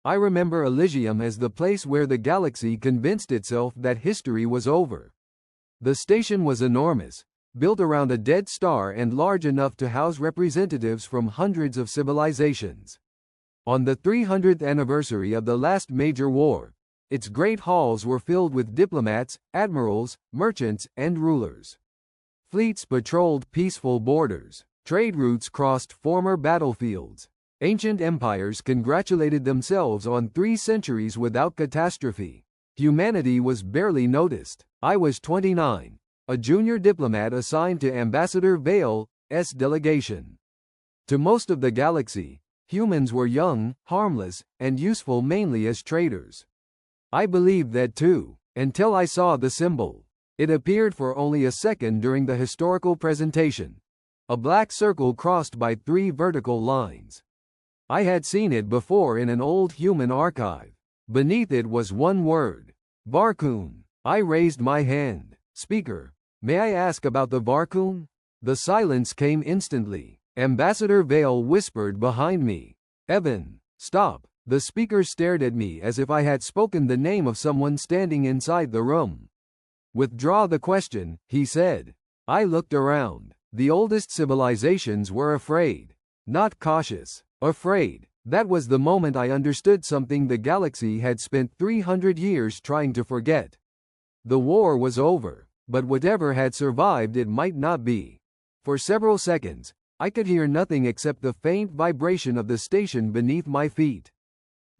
I remember Elysium as the place where the galaxy convinced itself that history was over. The station was enormous, built around a dead star and large enough to house representatives from hundreds of civilizations. On the 300th anniversary of the last major war, its great halls were filled with diplomats, admirals, merchants, and rulers. Fleets patrolled peaceful borders. Trade routes crossed former battlefields. Ancient empires congratulated themselves on 3 centuries without catastrophe. Humanity was barely noticed. I was 29, a junior diplomat assigned to Ambassador Vale's delegation. To most of the galaxy, humans were young, harmless, and useful mainly as traders. I believed that too, until I saw the symbol. It appeared for only a second during the historical presentation. A black circle crossed by 3 vertical lines. I had seen it before in an old human archive. Beneath it was one word: Varkuun. I raised my hand. Speaker, may I ask about the Varkuun? The silence came instantly. Ambassador Vale whispered behind me. Evan, stop. The speaker stared at me as if I had spoken the name of someone standing inside the room. Withdraw the question, he said. I looked around. The oldest civilizations were afraid. Not cautious. Afraid. That was the moment I understood something the galaxy had spent 300 years trying to forget. The war was over, but whatever had survived it might not be. For several seconds, I could hear nothing except the faint vibration of the station beneath my feet.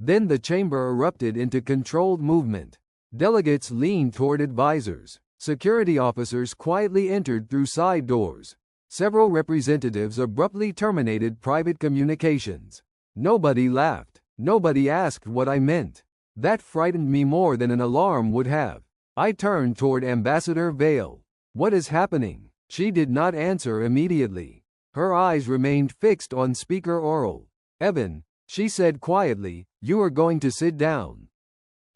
Then the chamber erupted into controlled movement. Delegates leaned toward advisors. Security officers quietly entered through side doors. Several representatives abruptly terminated private communications. Nobody laughed. Nobody asked what I meant. That frightened me more than an alarm would have. I turned toward Ambassador Vale. What is happening? She did not answer immediately. Her eyes remained fixed on Speaker Oral. Evan, she said quietly, you are going to sit down.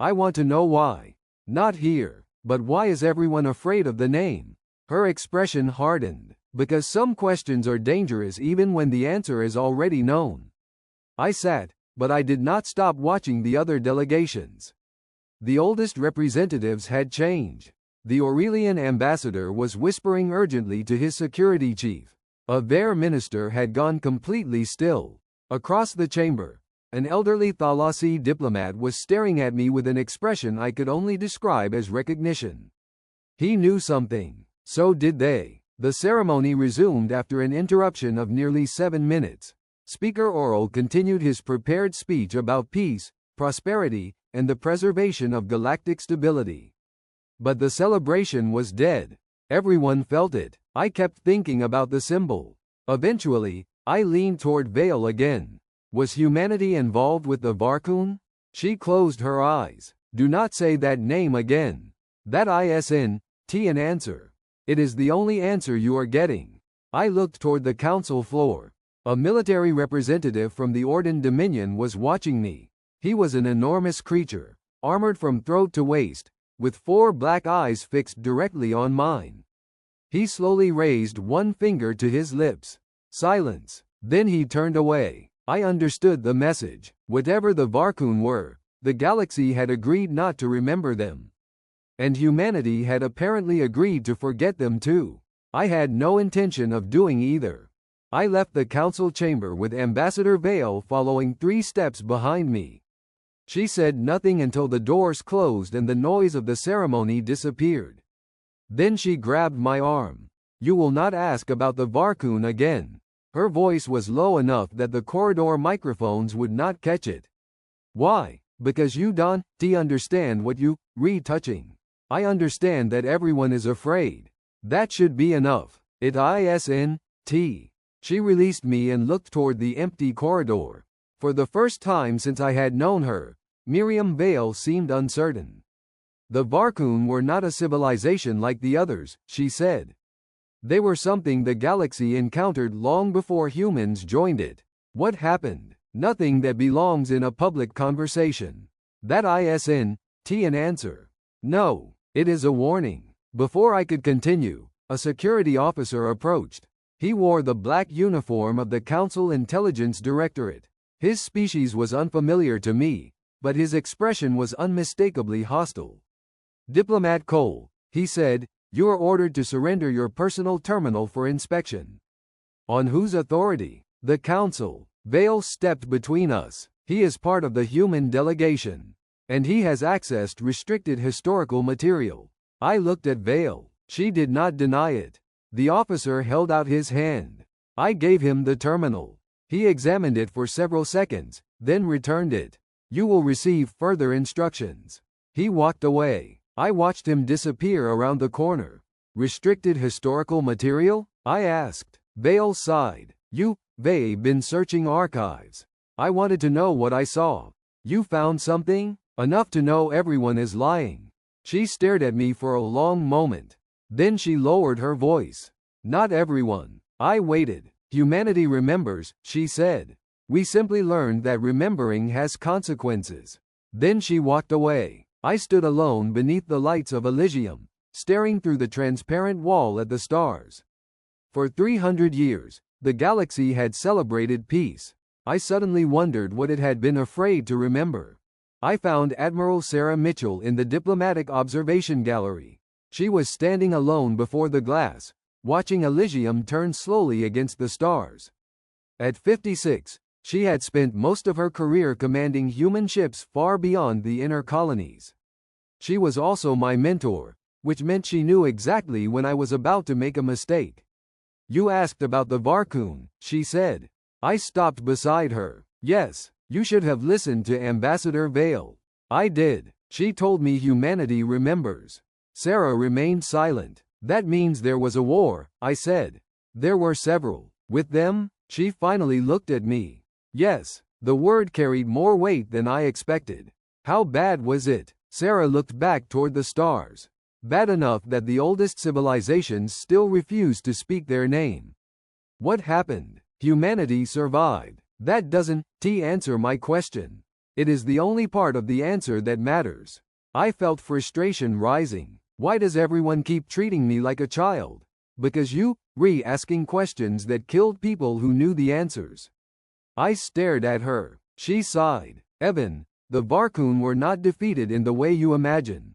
I want to know why. Not here. But why is everyone afraid of the name? Her expression hardened. Because some questions are dangerous even when the answer is already known. I sat, but I did not stop watching the other delegations. The oldest representatives had changed. The Aurelian ambassador was whispering urgently to his security chief. A Ver minister had gone completely still. Across the chamber, an elderly Thalasi diplomat was staring at me with an expression I could only describe as recognition. He knew something. So did they. The ceremony resumed after an interruption of nearly 7 minutes. Speaker Oral continued his prepared speech about peace, prosperity, and the preservation of galactic stability. But the celebration was dead. Everyone felt it. I kept thinking about the symbol. Eventually, I leaned toward Vale again. Was humanity involved with the Varkuun? She closed her eyes. Do not say that name again. That ISNT an answer. It is the only answer you are getting. I looked toward the council floor. A military representative from the Orden Dominion was watching me. He was an enormous creature, armored from throat to waist, with 4 black eyes fixed directly on mine. He slowly raised one finger to his lips. Silence. Then he turned away. I understood the message. Whatever the Varkuun were, the galaxy had agreed not to remember them. And humanity had apparently agreed to forget them too. I had no intention of doing either. I left the council chamber with Ambassador Vale following 3 steps behind me. She said nothing until the doors closed and the noise of the ceremony disappeared. Then she grabbed my arm. You will not ask about the Varkuun again. Her voice was low enough that the corridor microphones would not catch it. Why? Because you don't understand what you retouching. I understand that everyone is afraid. That should be enough. It isn't. She released me and looked toward the empty corridor. For the first time since I had known her, Miriam Vale seemed uncertain. The Varkuun were not a civilization like the others, she said. They were something the galaxy encountered long before humans joined it. What happened? Nothing that belongs in a public conversation. That isn't an answer. No. It is a warning. Before I could continue, a security officer approached. He wore the black uniform of the Council Intelligence Directorate. His species was unfamiliar to me, but his expression was unmistakably hostile. "Diplomat Cole," he said, "you're ordered to surrender your personal terminal for inspection." "On whose authority?" "The Council." Vale stepped between us. "He is part of the human delegation, and he has accessed restricted historical material." I looked at Vale. She did not deny it. The officer held out his hand. I gave him the terminal. He examined it for several seconds, then returned it. "You will receive further instructions." He walked away. I watched him disappear around the corner. "Restricted historical material?" I asked. Vale sighed. "You've been searching archives. I wanted to know what I saw." "You found something?" "Enough to know everyone is lying." She stared at me for a long moment. Then she lowered her voice. "Not everyone." I waited. "Humanity remembers," she said. "We simply learned that remembering has consequences." Then she walked away. I stood alone beneath the lights of Elysium, staring through the transparent wall at the stars. For 300 years, the galaxy had celebrated peace. I suddenly wondered what it had been afraid to remember. I found Admiral Sarah Mitchell in the diplomatic observation gallery. She was standing alone before the glass, watching Elysium turn slowly against the stars. At 56, she had spent most of her career commanding human ships far beyond the inner colonies. She was also my mentor, which meant she knew exactly when I was about to make a mistake. "You asked about the Varkuun," she said. I stopped beside her. "Yes, you should have listened to Ambassador Vale." "I did. She told me humanity remembers." Sarah remained silent. "That means there was a war," I said. "There were several. With them?" She finally looked at me. "Yes." The word carried more weight than I expected. "How bad was it?" Sarah looked back toward the stars. "Bad enough that the oldest civilizations still refuse to speak their name." "What happened?" "Humanity survived." That doesn't answer my question. It is the only part of the answer that matters. I felt frustration rising. Why does everyone keep treating me like a child? Because you, asking questions that killed people who knew the answers. I stared at her. She sighed. "Evan, the Varkuun were not defeated in the way you imagine.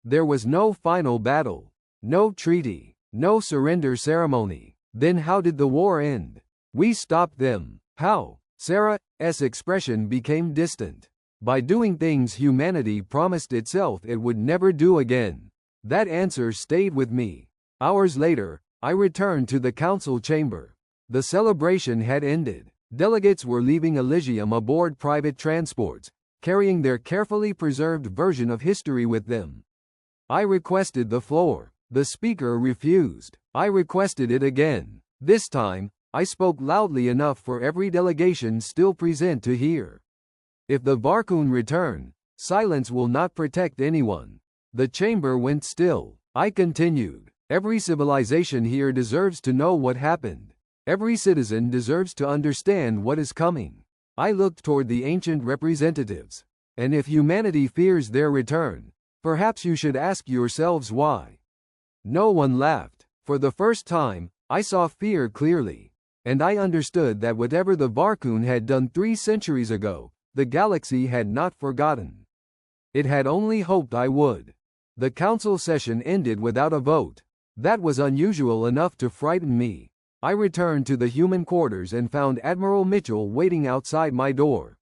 There was no final battle, no treaty, no surrender ceremony. Then how did the war end?" "We stopped them." "How?" Sarah's expression became distant. "By doing things humanity promised itself it would never do again." That answer stayed with me. Hours later, I returned to the council chamber. The celebration had ended. Delegates were leaving Elysium aboard private transports, carrying their carefully preserved version of history with them. I requested the floor. The speaker refused. I requested it again. This time, I spoke loudly enough for every delegation still present to hear. "If the Varkuun return, silence will not protect anyone." The chamber went still. I continued. "Every civilization here deserves to know what happened. Every citizen deserves to understand what is coming." I looked toward the ancient representatives. "And if humanity fears their return, perhaps you should ask yourselves why." No one laughed. For the first time, I saw fear clearly. And I understood that whatever the Varkuun had done 3 centuries ago, the galaxy had not forgotten. It had only hoped I would. The council session ended without a vote. That was unusual enough to frighten me. I returned to the human quarters and found Admiral Mitchell waiting outside my door.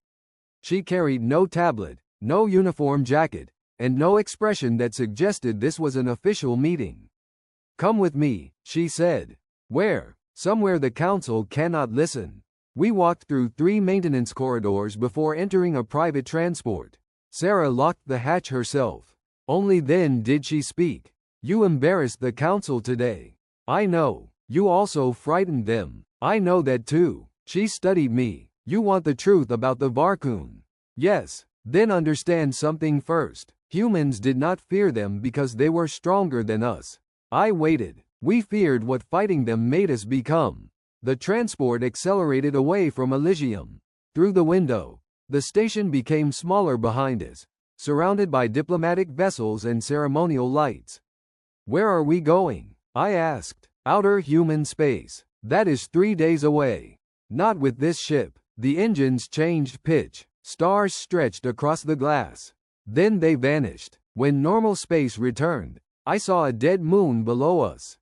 She carried no tablet, no uniform jacket, and no expression that suggested this was an official meeting. "Come with me," she said. "Where?" "Somewhere the council cannot listen." We walked through 3 maintenance corridors before entering a private transport. Sarah locked the hatch herself. Only then did she speak. "You embarrassed the council today." "I know. You also frightened them." "I know that too." She studied me. "You want the truth about the Varkuun." "Yes." "Then understand something first. Humans did not fear them because they were stronger than us." I waited. "We feared what fighting them made us become." The transport accelerated away from Elysium. Through the window, the station became smaller behind us, surrounded by diplomatic vessels and ceremonial lights. "Where are we going?" I asked. "Outer human space. That is 3 days away." "Not with this ship." The engines changed pitch. Stars stretched across the glass. Then they vanished. When normal space returned, I saw a dead moon below us.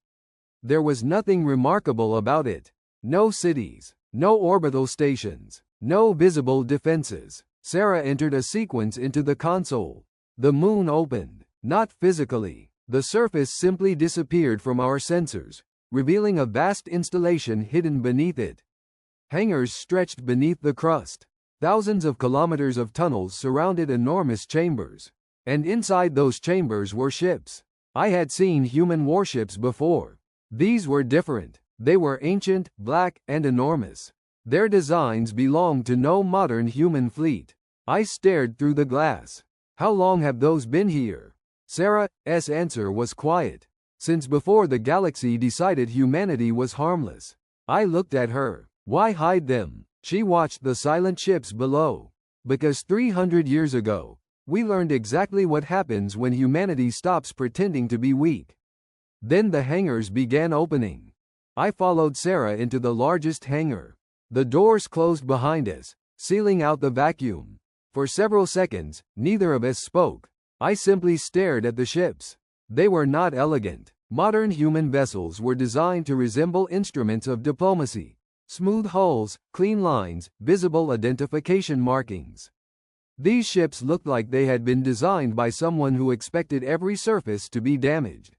There was nothing remarkable about it. No cities, no orbital stations, no visible defenses. Sarah entered a sequence into the console. The moon opened. Not physically. The surface simply disappeared from our sensors, revealing a vast installation hidden beneath it. Hangars stretched beneath the crust. Thousands of kilometers of tunnels surrounded enormous chambers. And inside those chambers were ships. I had seen human warships before. These were different. They were ancient, black, and enormous. Their designs belonged to no modern human fleet. I stared through the glass. How long have those been here? Sarah's answer was quiet. Since before the galaxy decided humanity was harmless. I looked at her. Why hide them? She watched the silent ships below. Because 300 years ago, we learned exactly what happens when humanity stops pretending to be weak. Then the hangars began opening. I followed Sarah into the largest hangar. The doors closed behind us, sealing out the vacuum. For several seconds, neither of us spoke. I simply stared at the ships. They were not elegant. Modern human vessels were designed to resemble instruments of diplomacy. Smooth hulls, clean lines, visible identification markings. These ships looked like they had been designed by someone who expected every surface to be damaged.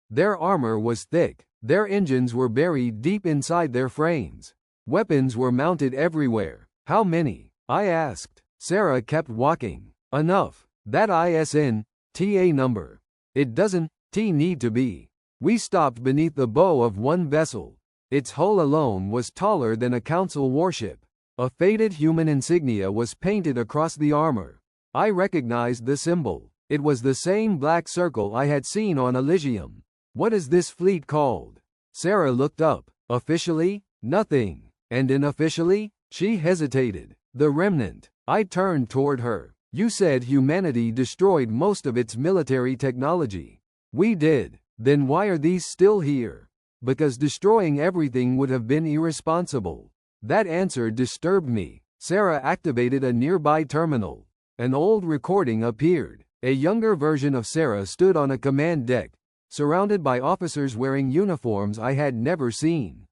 Their armor was thick. Their engines were buried deep inside their frames. Weapons were mounted everywhere. How many? I asked. Sarah kept walking. Enough. That ISN-TA number. It doesn't need to be. We stopped beneath the bow of one vessel. Its hull alone was taller than a council warship. A faded human insignia was painted across the armor. I recognized the symbol. It was the same black circle I had seen on Elysium. What is this fleet called? Sarah looked up. Officially? Nothing. And unofficially? She hesitated. The Remnant. I turned toward her. You said humanity destroyed most of its military technology. We did. Then why are these still here? Because destroying everything would have been irresponsible. That answer disturbed me. Sarah activated a nearby terminal. An old recording appeared. A younger version of Sarah stood on a command deck, surrounded by officers wearing uniforms I had never seen.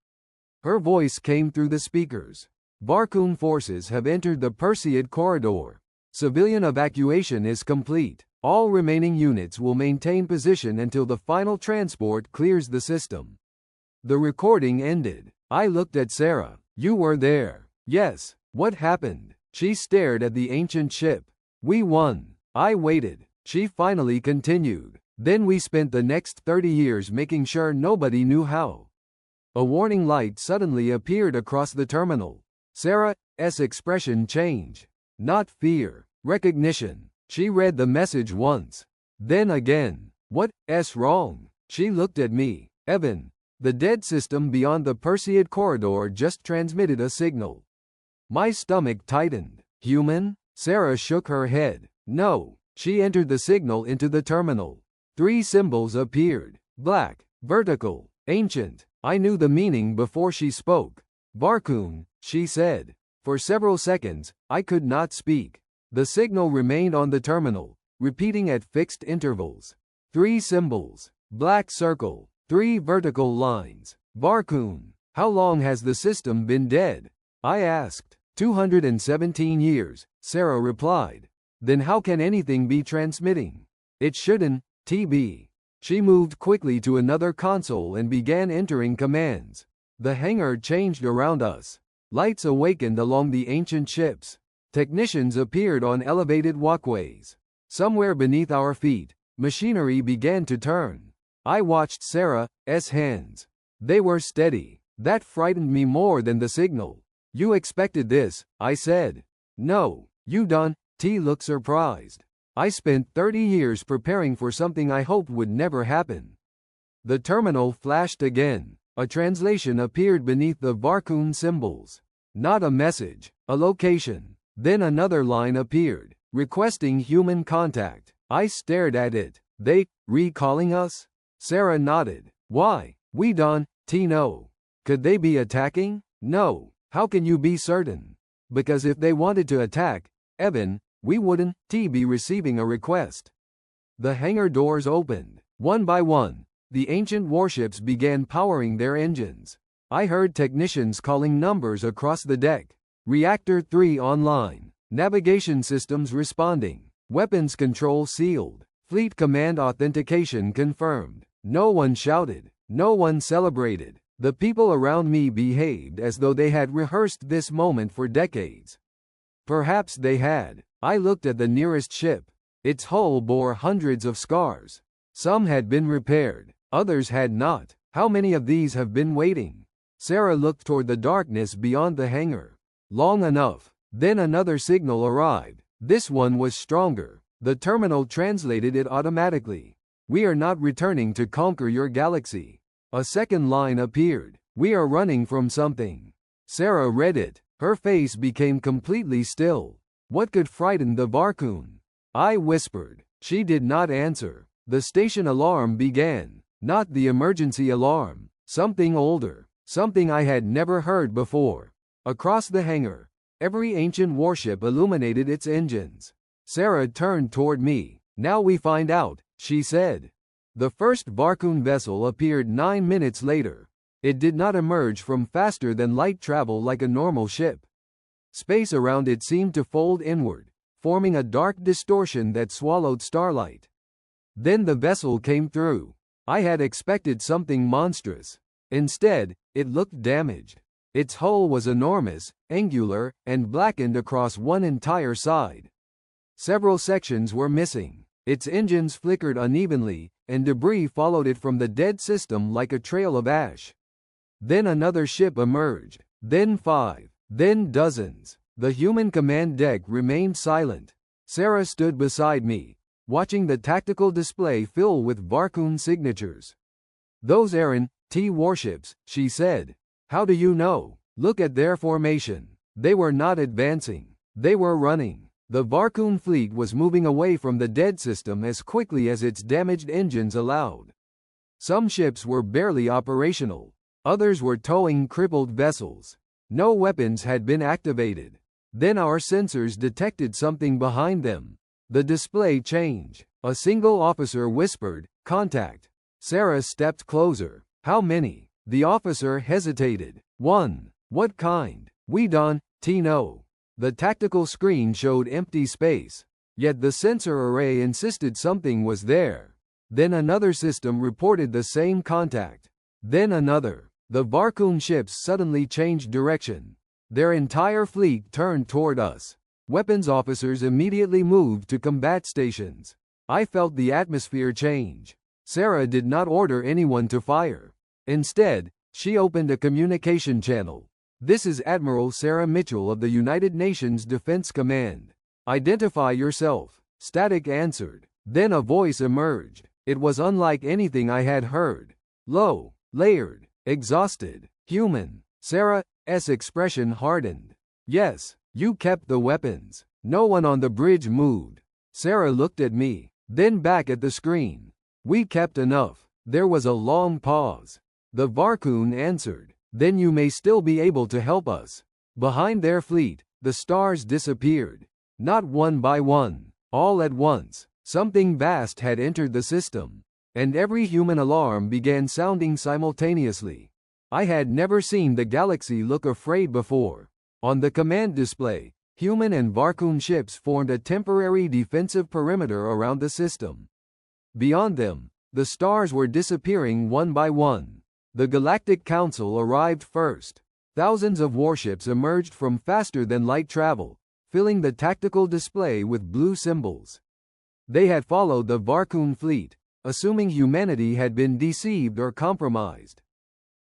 Her voice came through the speakers. Varkuun forces have entered the Perseid corridor. Civilian evacuation is complete. All remaining units will maintain position until the final transport clears the system. The recording ended. I looked at Sarah. You were there. Yes. What happened? She stared at the ancient ship. We won. I waited. She finally continued. Then we spent the next 30 years making sure nobody knew how. A warning light suddenly appeared across the terminal. Sarah's expression changed. Not fear. Recognition. She read the message once. Then again. What's wrong? She looked at me. Evan. The dead system beyond the Perseid corridor just transmitted a signal. My stomach tightened. Human? Sarah shook her head. No. She entered the signal into the terminal. 3 symbols appeared. Black, vertical, ancient. I knew the meaning before she spoke. Varkuun, she said. For several seconds, I could not speak. The signal remained on the terminal, repeating at fixed intervals. 3 symbols. Black circle. 3 vertical lines. Varkuun. How long has the system been dead? I asked. 217 years, Sarah replied. Then how can anything be transmitting? It shouldn't be. She moved quickly to another console and began entering commands. The hangar changed around us. Lights awakened along the ancient ships. Technicians appeared on elevated walkways. Somewhere beneath our feet, machinery began to turn. I watched Sarah's hands. They were steady. That frightened me more than the signal. You expected this, I said. No, you don't. T looked surprised. I spent 30 years preparing for something I hoped would never happen. The terminal flashed again. A translation appeared beneath the Varkuun symbols. Not a message, a location. Then another line appeared, requesting human contact. I stared at it. They recalling us? Sarah nodded. Why? We don't know. Could they be attacking? No. How can you be certain? Because if they wanted to attack, Evan, we wouldn't be receiving a request. The hangar doors opened. One by one, the ancient warships began powering their engines. I heard technicians calling numbers across the deck. Reactor 3 online. Navigation systems responding. Weapons control sealed. Fleet command authentication confirmed. No one shouted. No one celebrated. The people around me behaved as though they had rehearsed this moment for decades. Perhaps they had. I looked at the nearest ship. Its hull bore hundreds of scars. Some had been repaired. Others had not. How many of these have been waiting? Sarah looked toward the darkness beyond the hangar. Long enough. Then another signal arrived. This one was stronger. The terminal translated it automatically. We are not returning to conquer your galaxy. A second line appeared. We are running from something. Sarah read it. Her face became completely still. What could frighten the Varkuun? I whispered. She did not answer. The station alarm began. Not the emergency alarm. Something older. Something I had never heard before. Across the hangar, every ancient warship illuminated its engines. Sarah turned toward me. Now we find out, she said. The first Varkuun vessel appeared 9 minutes later. It did not emerge from faster than light travel like a normal ship. Space around it seemed to fold inward, forming a dark distortion that swallowed starlight. Then the vessel came through. I had expected something monstrous. Instead, it looked damaged. Its hull was enormous, angular, and blackened across one entire side. Several sections were missing. Its engines flickered unevenly, and debris followed it from the dead system like a trail of ash. Then another ship emerged. Then 5. Then dozens. The human command deck remained silent. Sarah stood beside me, watching the tactical display fill with Varkuun signatures. Those aren't warships, she said. How do you know? Look at their formation. They were not advancing. They were running. The Varkuun fleet was moving away from the dead system as quickly as its damaged engines allowed. Some ships were barely operational. Others were towing crippled vessels. No weapons had been activated. Then our sensors detected something behind them. The display changed. A single officer whispered, "Contact." Sarah stepped closer. How many? The officer hesitated. 1. What kind? We don't know. The tactical screen showed empty space. Yet the sensor array insisted something was there. Then another system reported the same contact. Then another. The Varkuun ships suddenly changed direction. Their entire fleet turned toward us. Weapons officers immediately moved to combat stations. I felt the atmosphere change. Sarah did not order anyone to fire. Instead, she opened a communication channel. "This is Admiral Sarah Mitchell of the United Nations Defense Command. Identify yourself." Static answered. Then a voice emerged. It was unlike anything I had heard. Low, layered, exhausted, human. Sarah's expression hardened. "Yes, you kept the weapons." No one on the bridge moved. Sarah looked at me, then back at the screen. "We kept enough." There was a long pause. The Varkuun answered. "Then you may still be able to help us." Behind their fleet, the stars disappeared. Not one by one, all at once. Something vast had entered the system, and every human alarm began sounding simultaneously. I had never seen the galaxy look afraid before. On the command display, human and Varkuun ships formed a temporary defensive perimeter around the system. Beyond them, the stars were disappearing one by one. The Galactic Council arrived first. Thousands of warships emerged from faster-than-light travel, filling the tactical display with blue symbols. They had followed the Varkuun fleet, assuming humanity had been deceived or compromised.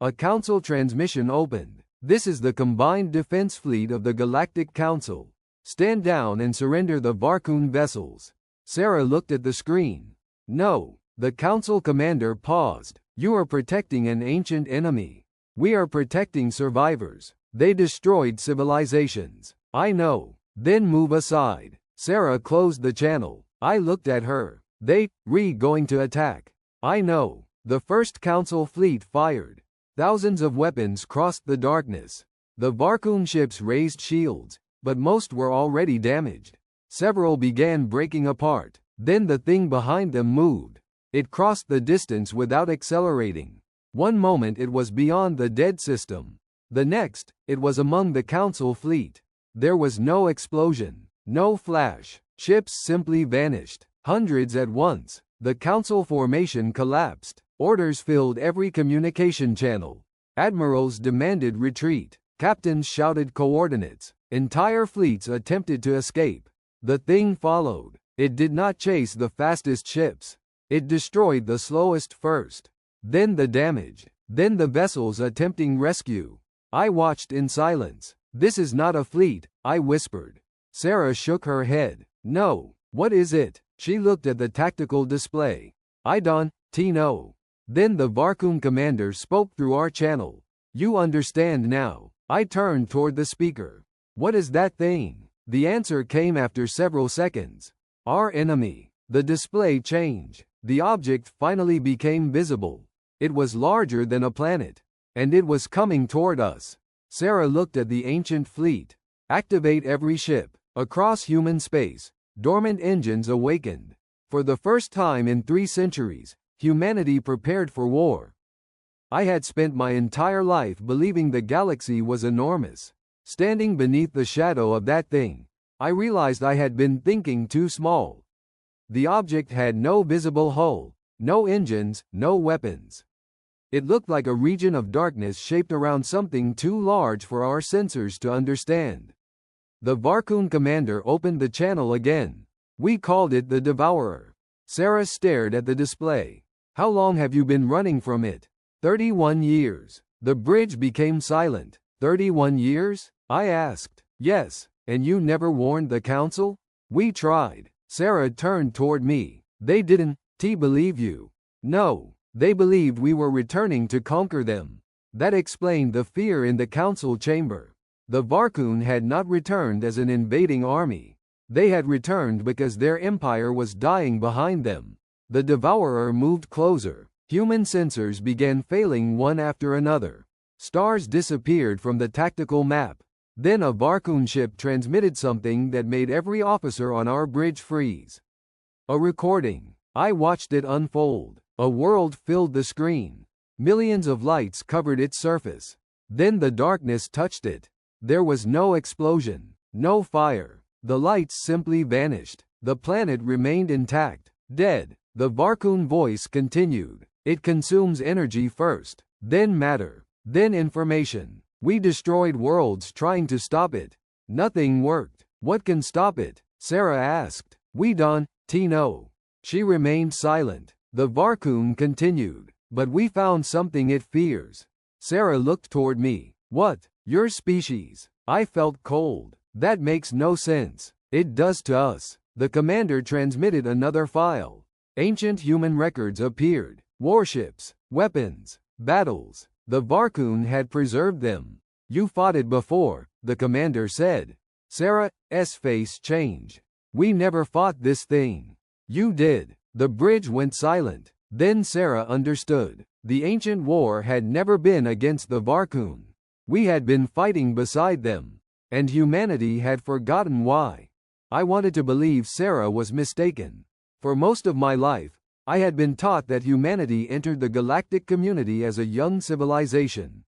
A council transmission opened. "This is the combined defense fleet of the Galactic Council. Stand down and surrender the Varkuun vessels." Sarah looked at the screen. "No." The council commander paused. "You are protecting an ancient enemy. We are protecting survivors. They destroyed civilizations." "I know." "Then move aside." Sarah closed the channel. I looked at her. "They going to attack." "I know." The first council fleet fired. Thousands of weapons crossed the darkness. The Varkuun ships raised shields, but most were already damaged. Several began breaking apart. Then the thing behind them moved. It crossed the distance without accelerating. One moment it was beyond the dead system. The next, it was among the Council fleet. There was no explosion, no flash. Ships simply vanished. Hundreds at once. The Council formation collapsed. Orders filled every communication channel. Admirals demanded retreat. Captains shouted coordinates. Entire fleets attempted to escape. The thing followed. It did not chase the fastest ships. It destroyed the slowest first. Then the damage. Then the vessels attempting rescue. I watched in silence. "This is not a fleet," I whispered. Sarah shook her head. "No. What is it?" She looked at the tactical display. "I don't know." Then the Varkuun commander spoke through our channel. "You understand now." I turned toward the speaker. "What is that thing?" The answer came after several seconds. "Our enemy." The display changed. The object finally became visible. It was larger than a planet. And it was coming toward us. Sarah looked at the ancient fleet. "Activate every ship." Across human space, dormant engines awakened. For the first time in 3 centuries, humanity prepared for war. I had spent my entire life believing the galaxy was enormous. Standing beneath the shadow of that thing, I realized I had been thinking too small. The object had no visible hull, no engines, no weapons. It looked like a region of darkness shaped around something too large for our sensors to understand. The Varkuun commander opened the channel again. "We called it the Devourer." Sarah stared at the display. "How long have you been running from it?" 31 years. The bridge became silent. 31 years? I asked. "Yes. And you never warned the council?" "We tried." Sarah turned toward me. "They didn't believe you." "No. They believed we were returning to conquer them." That explained the fear in the council chamber. The Varkuun had not returned as an invading army. They had returned because their empire was dying behind them. The Devourer moved closer. Human sensors began failing one after another. Stars disappeared from the tactical map. Then a Varkuun ship transmitted something that made every officer on our bridge freeze. A recording. I watched it unfold. A world filled the screen. Millions of lights covered its surface. Then the darkness touched it. There was no explosion, no fire. The lights simply vanished. The planet remained intact, dead. The Varkuun voice continued. "It consumes energy first, then matter, then information. We destroyed worlds trying to stop it. Nothing worked." "What can stop it?" Sarah asked. "We don't know." She remained silent. The Varkuun continued. "But we found something it fears." Sarah looked toward me. "What?" "Your species." I felt cold. "That makes no sense." "It does to us." The commander transmitted another file. Ancient human records appeared. Warships, weapons, battles. The Varkuun had preserved them. "You fought it before," the commander said. Sarah's face changed. "We never fought this thing." "You did." The bridge went silent. Then Sarah understood. The ancient war had never been against the Varkuun. We had been fighting beside them. And humanity had forgotten why. I wanted to believe Sarah was mistaken. For most of my life, I had been taught that humanity entered the galactic community as a young civilization.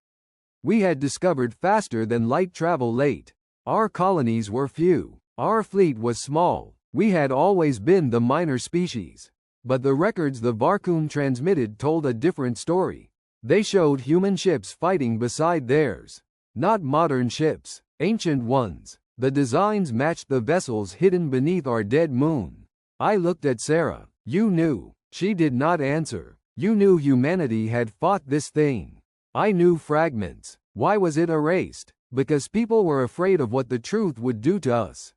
We had discovered faster than light travel late. Our colonies were few. Our fleet was small. We had always been the minor species. But the records the Varkuun transmitted told a different story. They showed human ships fighting beside theirs. Not modern ships, ancient ones. The designs matched the vessels hidden beneath our dead moon. I looked at Sarah. "You knew." She did not answer. "You knew humanity had fought this thing." "I knew fragments." "Why was it erased?" "Because people were afraid of what the truth would do to us."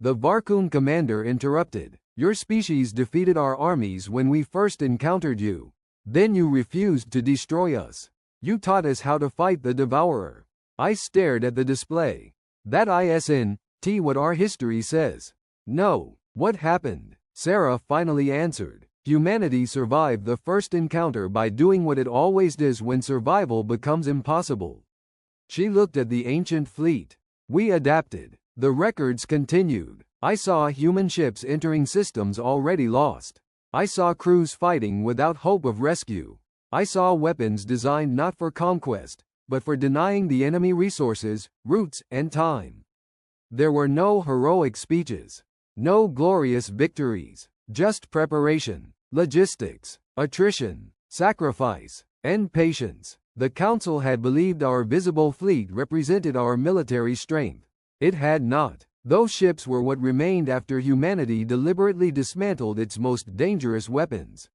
The Varkuun commander interrupted. "Your species defeated our armies when we first encountered you. Then you refused to destroy us. You taught us how to fight the Devourer." I stared at the display. "That isn't what our history says." "No." "What happened?" Sarah finally answered. "Humanity survived the first encounter by doing what it always does when survival becomes impossible." She looked at the ancient fleet. "We adapted." The records continued. I saw human ships entering systems already lost. I saw crews fighting without hope of rescue. I saw weapons designed not for conquest, but for denying the enemy resources, routes, and time. There were no heroic speeches, no glorious victories, just preparation, logistics, attrition, sacrifice, and patience. The Council had believed our visible fleet represented our military strength. It had not. Those ships were what remained after humanity deliberately dismantled its most dangerous weapons.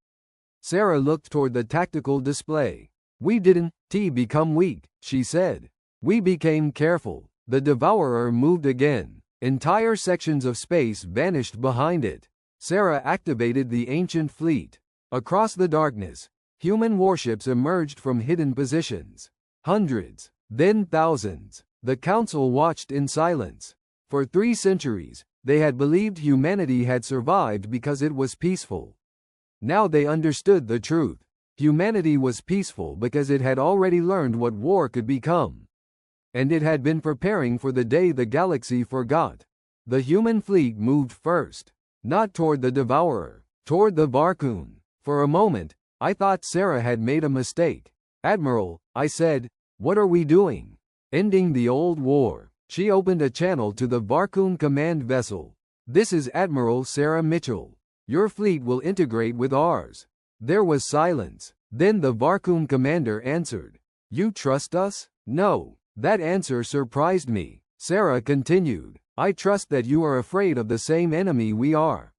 Sarah looked toward the tactical display. We didn't become weak, she said. We became careful. The Devourer moved again. Entire sections of space vanished behind it. Sarah activated the ancient fleet. Across the darkness, human warships emerged from hidden positions. Hundreds, then thousands. The Council watched in silence. For 3 centuries, they had believed humanity had survived because it was peaceful. Now they understood the truth. Humanity was peaceful because it had already learned what war could become. And it had been preparing for the day the galaxy forgot. The human fleet moved first. Not toward the Devourer, toward the Varkuun. For a moment, I thought Sarah had made a mistake. Admiral, I said, what are we doing? Ending the old war. She opened a channel to the Varkuun command vessel. This is Admiral Sarah Mitchell. Your fleet will integrate with ours. There was silence. Then the Varkuun commander answered. You trust us? No. That answer surprised me. Sarah continued. I trust that you are afraid of the same enemy we are.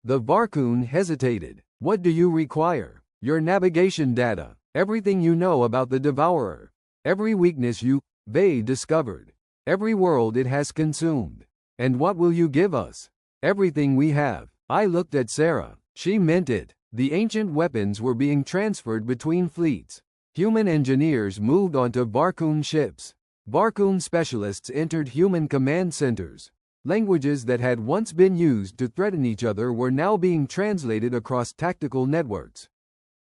The Varkuun hesitated. What do you require? Your navigation data. Everything you know about the Devourer. Every weakness they discovered. Every world it has consumed. And what will you give us? Everything we have. I looked at Sarah. She meant it. The ancient weapons were being transferred between fleets. Human engineers moved onto Varkuun ships. Varkuun specialists entered human command centers. Languages that had once been used to threaten each other were now being translated across tactical networks.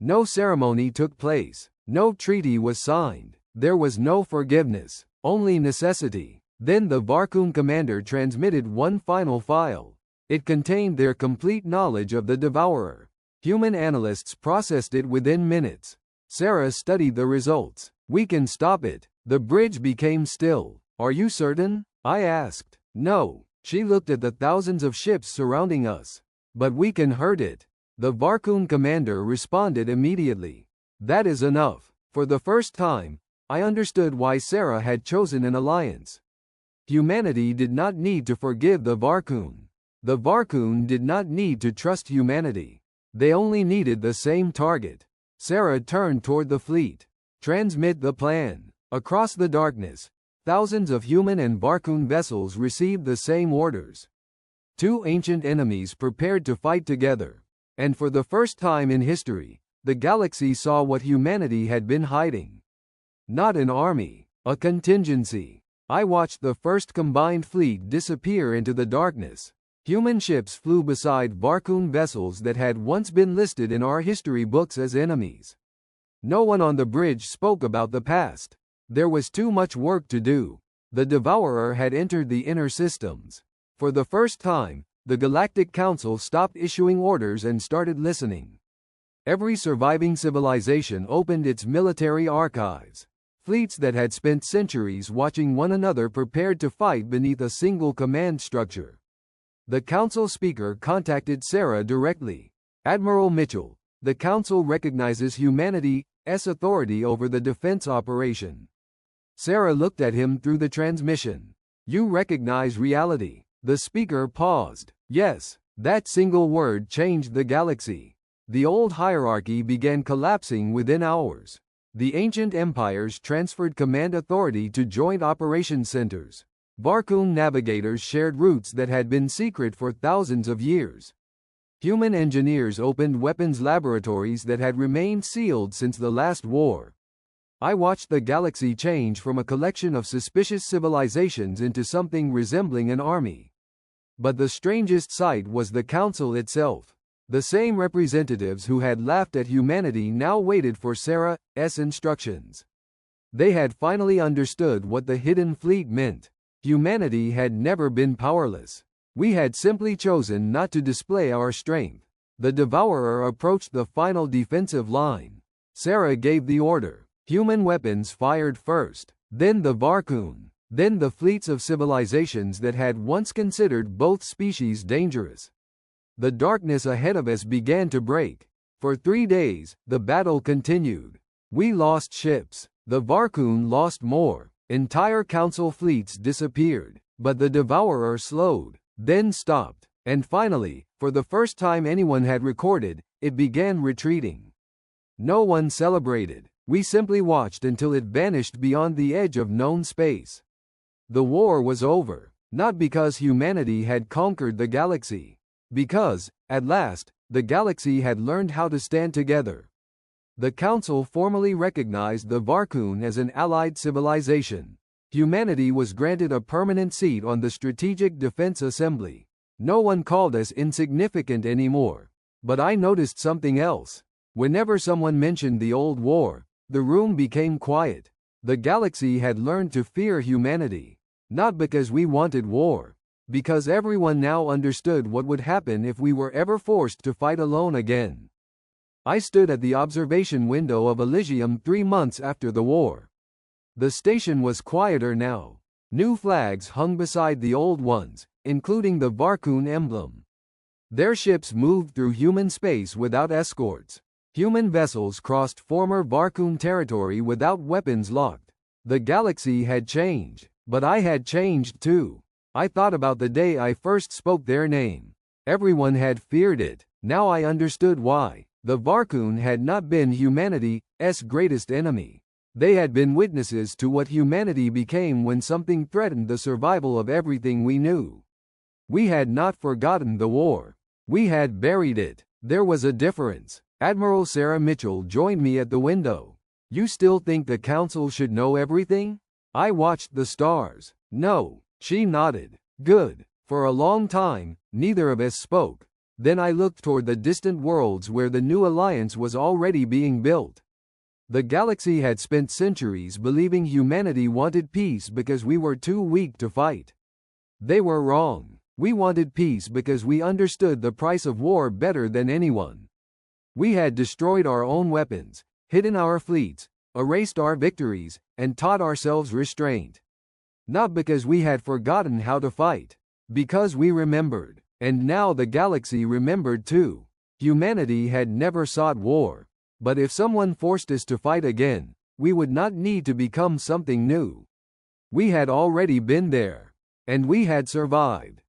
No ceremony took place. No treaty was signed. There was no forgiveness. Only necessity. Then the Varkuun commander transmitted one final file. It contained their complete knowledge of the Devourer. Human analysts processed it within minutes. Sarah studied the results. We can stop it. The bridge became still. Are you certain? I asked. No. She looked at the thousands of ships surrounding us. But we can hurt it. The Varkuun commander responded immediately. That is enough. For the first time, I understood why Sarah had chosen an alliance. Humanity did not need to forgive the Varkuun. The Varkuun did not need to trust humanity. They only needed the same target. Sarah turned toward the fleet. Transmit the plan. Across the darkness, thousands of human and Varkuun vessels received the same orders. 2 ancient enemies prepared to fight together. And for the first time in history, the galaxy saw what humanity had been hiding. Not an army, a contingency. I watched the first combined fleet disappear into the darkness. Human ships flew beside Varkuun vessels that had once been listed in our history books as enemies. No one on the bridge spoke about the past. There was too much work to do. The Devourer had entered the inner systems. For the first time, the Galactic Council stopped issuing orders and started listening. Every surviving civilization opened its military archives. Fleets that had spent centuries watching one another prepared to fight beneath a single command structure. The Council speaker contacted Sarah directly. Admiral Mitchell, the Council recognizes humanity's authority over the defense operation. Sarah looked at him through the transmission. You recognize reality. The speaker paused. Yes, that single word changed the galaxy. The old hierarchy began collapsing within hours. The ancient empires transferred command authority to joint operation centers. Varkuun navigators shared routes that had been secret for thousands of years. Human engineers opened weapons laboratories that had remained sealed since the last war. I watched the galaxy change from a collection of suspicious civilizations into something resembling an army. But the strangest sight was the Council itself. The same representatives who had laughed at humanity now waited for Sarah's instructions. They had finally understood what the hidden fleet meant. Humanity had never been powerless. We had simply chosen not to display our strength. The Devourer approached the final defensive line. Sarah gave the order. Human weapons fired first, then the Varkuun, then the fleets of civilizations that had once considered both species dangerous. The darkness ahead of us began to break. For 3 days, the battle continued. We lost ships. The Varkuun lost more. Entire council fleets disappeared. But the Devourer slowed, then stopped, and finally, for the first time anyone had recorded, it began retreating. No one celebrated. We simply watched until it vanished beyond the edge of known space. The war was over, not because humanity had conquered the galaxy. Because, at last, the galaxy had learned how to stand together. The Council formally recognized the Varkuun as an allied civilization. Humanity was granted a permanent seat on the Strategic Defense Assembly. No one called us insignificant anymore. But I noticed something else. Whenever someone mentioned the old war, the room became quiet. The galaxy had learned to fear humanity. Not because we wanted war. Because everyone now understood what would happen if we were ever forced to fight alone again. I stood at the observation window of Elysium 3 months after the war. The station was quieter now. New flags hung beside the old ones, including the Varkuun emblem. Their ships moved through human space without escorts. Human vessels crossed former Varkuun territory without weapons locked. The galaxy had changed, but I had changed too. I thought about the day I first spoke their name. Everyone had feared it. Now I understood why. The Varkuun had not been humanity's greatest enemy. They had been witnesses to what humanity became when something threatened the survival of everything we knew. We had not forgotten the war. We had buried it. There was a difference. Admiral Sarah Mitchell joined me at the window. You still think the Council should know everything? I watched the stars. No, she nodded. Good. For a long time, neither of us spoke. Then I looked toward the distant worlds where the new alliance was already being built. The galaxy had spent centuries believing humanity wanted peace because we were too weak to fight. They were wrong. We wanted peace because we understood the price of war better than anyone. We had destroyed our own weapons, hidden our fleets, erased our victories, and taught ourselves restraint. Not because we had forgotten how to fight. Because we remembered. And now the galaxy remembered too. Humanity had never sought war. But if someone forced us to fight again, we would not need to become something new. We had already been there. And we had survived.